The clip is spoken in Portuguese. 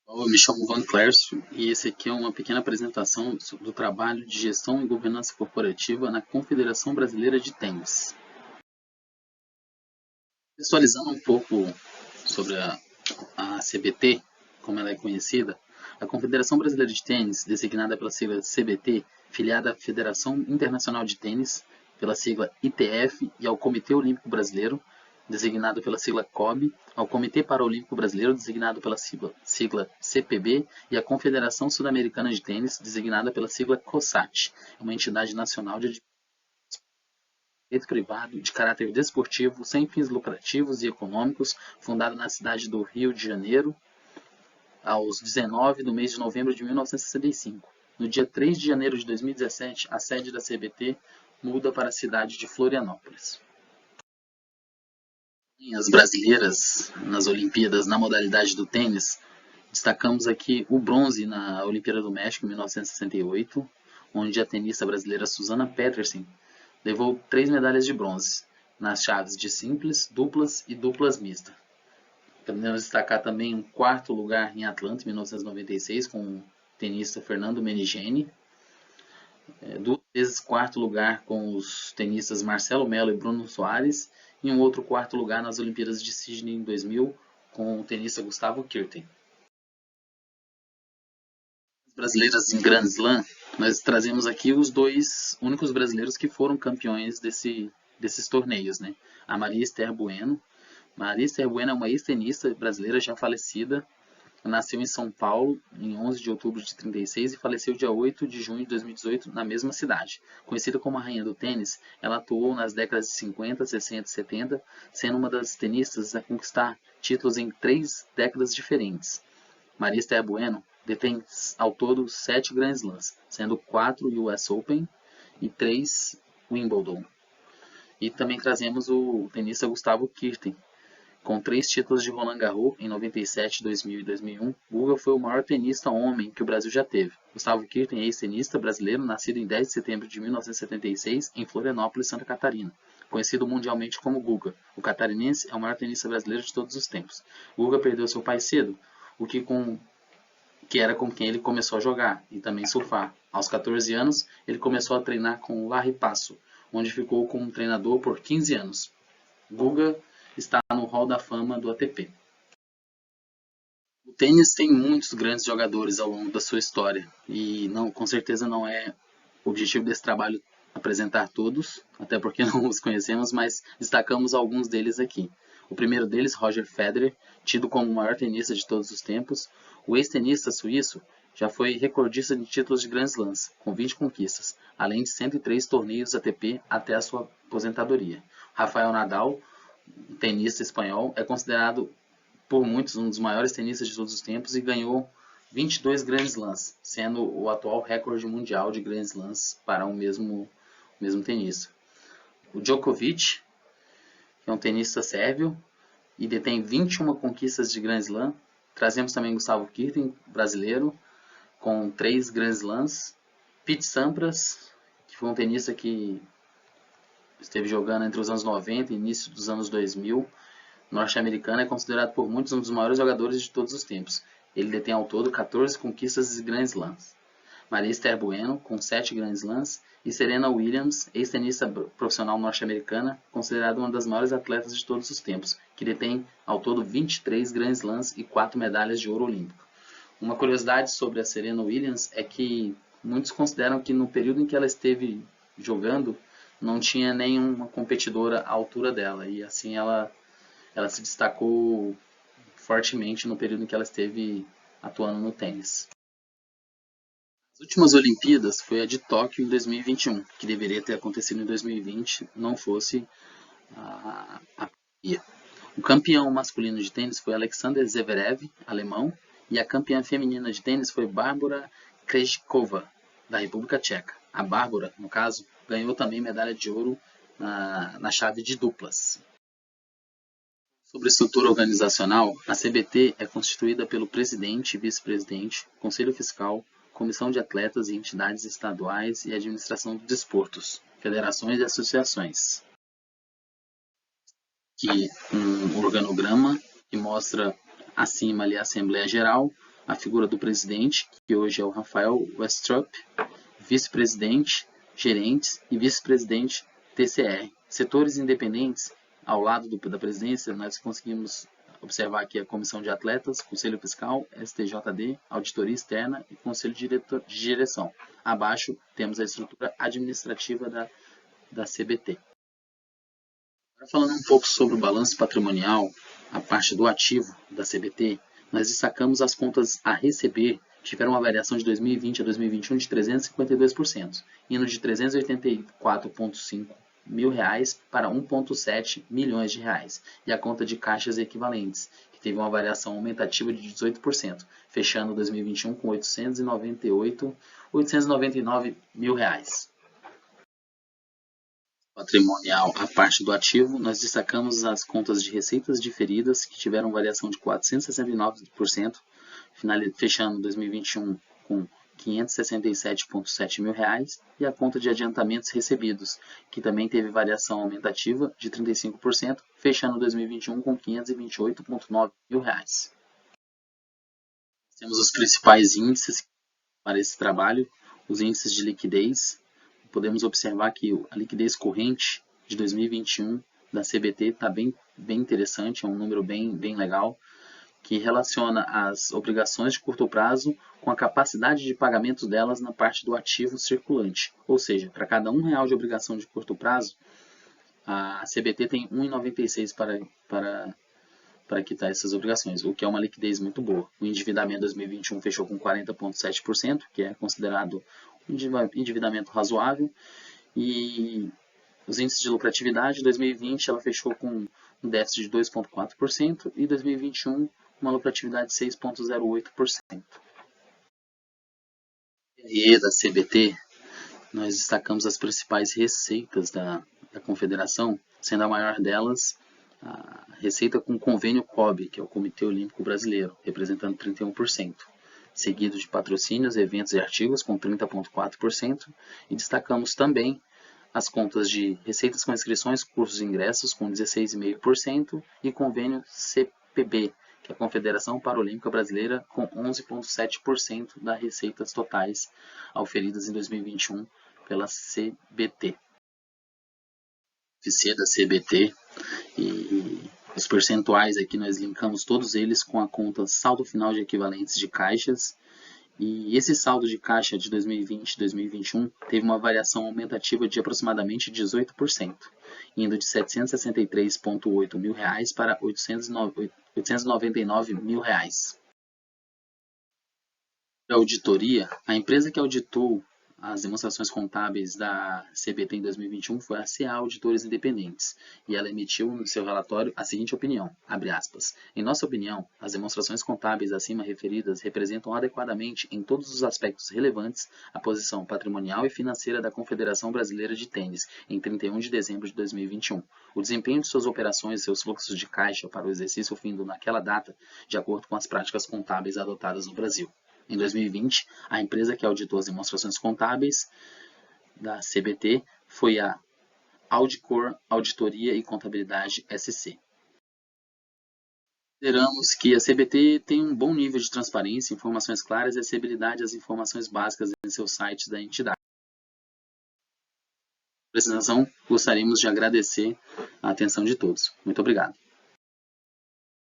Eu me chamo Van Clércio e esse aqui é uma pequena apresentação do trabalho de gestão e governança corporativa na Confederação Brasileira de Tênis. Contextualizando um pouco sobre a CBT, como ela é conhecida, a Confederação Brasileira de Tênis, designada pela sigla CBT, filiada à Federação Internacional de Tênis, pela sigla ITF, e ao Comitê Olímpico Brasileiro, designado pela sigla COB, ao Comitê Paralímpico Brasileiro, designado pela sigla CPB, e à Confederação Sul-Americana de Tênis, designada pela sigla COSAT, uma entidade nacional de direito privado de caráter desportivo, sem fins lucrativos e econômicos, fundada na cidade do Rio de Janeiro, aos 19 do mês de novembro de 1965. No dia 3 de janeiro de 2017, a sede da CBT muda para a cidade de Florianópolis. As brasileiras nas Olimpíadas na modalidade do tênis, destacamos aqui o bronze na Olimpíada do México em 1968, onde a tenista brasileira Susana Petersen levou 3 medalhas de bronze nas chaves de simples, duplas e duplas mistas. Podemos destacar também um quarto lugar em Atlanta, em 1996, com o tenista Fernando Meligeni. Duas vezes quarto lugar com os tenistas Marcelo Melo e Bruno Soares. E um outro quarto lugar nas Olimpíadas de Sydney em 2000, com o tenista Gustavo Kuerten. As brasileiras em Grand Slam, nós trazemos aqui os dois únicos brasileiros que foram campeões desses torneios, né? A Maria Esther Bueno. Maria Esther Bueno é uma ex-tenista brasileira já falecida. Nasceu em São Paulo em 11 de outubro de 36 e faleceu dia 8 de junho de 2018 na mesma cidade. Conhecida como a rainha do tênis, ela atuou nas décadas de 50, 60 e 70, sendo uma das tenistas a conquistar títulos em 3 décadas diferentes. Maria Esther Bueno detém ao todo 7 Grand Slams, sendo 4 US Open e 3 Wimbledon. E também trazemos o tenista Gustavo Kuerten, com 3 títulos de Roland Garros em 97, 2000 e 2001, Guga foi o maior tenista homem que o Brasil já teve. Gustavo Kuerten é ex-tenista brasileiro, nascido em 10 de setembro de 1976, em Florianópolis, Santa Catarina. Conhecido mundialmente como Guga, o catarinense é o maior tenista brasileiro de todos os tempos. Guga perdeu seu pai cedo, que era com quem ele começou a jogar e também surfar. Aos 14 anos, ele começou a treinar com o Larry Passo, onde ficou como treinador por 15 anos. Guga está no Hall da Fama do ATP. O tênis tem muitos grandes jogadores ao longo da sua história e com certeza não é o objetivo desse trabalho apresentar todos, até porque não os conhecemos, mas destacamos alguns deles aqui. O primeiro deles, Roger Federer, tido como o maior tenista de todos os tempos. O ex-tenista suíço já foi recordista de títulos de Grand Slams, com 20 conquistas, além de 103 torneios ATP até a sua aposentadoria. Rafael Nadal, tenista espanhol, é considerado por muitos um dos maiores tenistas de todos os tempos e ganhou 22 Grand Slams, sendo o atual recorde mundial de Grand Slams para o mesmo tenista. O Djokovic, que é um tenista sérvio e detém 21 conquistas de Grand Slam. Trazemos também Gustavo Kuerten, brasileiro, com 3 Grand Slams. Pete Sampras, que foi um tenista que esteve jogando entre os anos 90 e início dos anos 2000, norte-americano, é considerado por muitos um dos maiores jogadores de todos os tempos. Ele detém ao todo 14 conquistas de Grand Slams. Maria Esther Bueno, com 7 Grand Slams, e Serena Williams, ex-tenista profissional norte-americana, considerada uma das maiores atletas de todos os tempos, que detém ao todo 23 Grand Slams e 4 medalhas de ouro olímpico. Uma curiosidade sobre a Serena Williams é que muitos consideram que no período em que ela esteve jogando, não tinha nenhuma competidora à altura dela, e assim ela se destacou fortemente no período em que ela esteve atuando no tênis. As últimas Olimpíadas foi a de Tóquio em 2021, que deveria ter acontecido em 2020, não fosse a pandemia. O campeão masculino de tênis foi Alexander Zverev, alemão, e a campeã feminina de tênis foi Barbora Krejcikova, da República Tcheca. A Bárbara, no caso, ganhou também medalha de ouro na chave de duplas. Sobre a estrutura organizacional, a CBT é constituída pelo presidente e vice-presidente, conselho fiscal, comissão de atletas e entidades estaduais e administração de desportos, federações e associações. Aqui um organograma que mostra acima ali a Assembleia Geral, a figura do presidente, que hoje é o Rafael Westrup, vice-presidente, gerentes e vice-presidente TCR. Setores independentes, ao lado da presidência, nós conseguimos observar aqui a Comissão de Atletas, Conselho Fiscal, STJD, Auditoria Externa e Conselho de Direção. Abaixo temos a estrutura administrativa da CBT. Agora, falando um pouco sobre o balanço patrimonial, a parte do ativo da CBT, nós destacamos as contas a receber, que tiveram uma variação de 2020 a 2021 de 352%, indo de R$ 384,5 mil para R$ 1,7 milhões de reais, e a conta de caixas equivalentes, que teve uma variação aumentativa de 18%, fechando 2021 com 899 mil reais. Patrimonial, a parte do ativo, nós destacamos as contas de receitas diferidas, que tiveram variação de 469%, fechando 2021 com R$ 567,7 mil reais, e a conta de adiantamentos recebidos, que também teve variação aumentativa de 35%, fechando 2021 com R$ 528,9 mil reais. Temos os principais índices para esse trabalho, os índices de liquidez. Podemos observar que a liquidez corrente de 2021 da CBT está bem interessante, é um número bem legal, que relaciona as obrigações de curto prazo com a capacidade de pagamento delas na parte do ativo circulante. Ou seja, para cada R$1 de obrigação de curto prazo, a CBT tem 1,96 para quitar essas obrigações, o que é uma liquidez muito boa. O endividamento 2021 fechou com 40,7%, que é considerado um endividamento razoável, e os índices de lucratividade, 2020 ela fechou com um déficit de 2,4% e 2021 uma lucratividade de 6,08%. E da CBT, nós destacamos as principais receitas da Confederação, sendo a maior delas a receita com convênio COB, que é o Comitê Olímpico Brasileiro, representando 31%, seguido de patrocínios, eventos e artigos com 30,4%, e destacamos também as contas de receitas com inscrições, cursos e ingressos com 16,5% e convênio CPB, que é a Confederação Paralímpica Brasileira, com 11,7% das receitas totais auferidas em 2021 pela CBT. FC da CBT, e os percentuais aqui nós linkamos todos eles com a conta saldo final de equivalentes de caixas, e esse saldo de caixa de 2020 e 2021 teve uma variação aumentativa de aproximadamente 18%, indo de R$ 763,8 mil para R$ 899 mil. A auditoria, a empresa que auditou as demonstrações contábeis da CBT em 2021 foi a CA Auditores Independentes, e ela emitiu no seu relatório a seguinte opinião, abre aspas, em nossa opinião, as demonstrações contábeis acima referidas representam adequadamente em todos os aspectos relevantes a posição patrimonial e financeira da Confederação Brasileira de Tênis em 31 de dezembro de 2021. O desempenho de suas operações e seus fluxos de caixa para o exercício findo naquela data, de acordo com as práticas contábeis adotadas no Brasil. Em 2020, a empresa que auditou as demonstrações contábeis da CBT foi a Audicor Auditoria e Contabilidade SC. Consideramos que a CBT tem um bom nível de transparência, informações claras e acessibilidade às informações básicas em seus sites da entidade. Por essa razão, gostaríamos de agradecer a atenção de todos. Muito obrigado.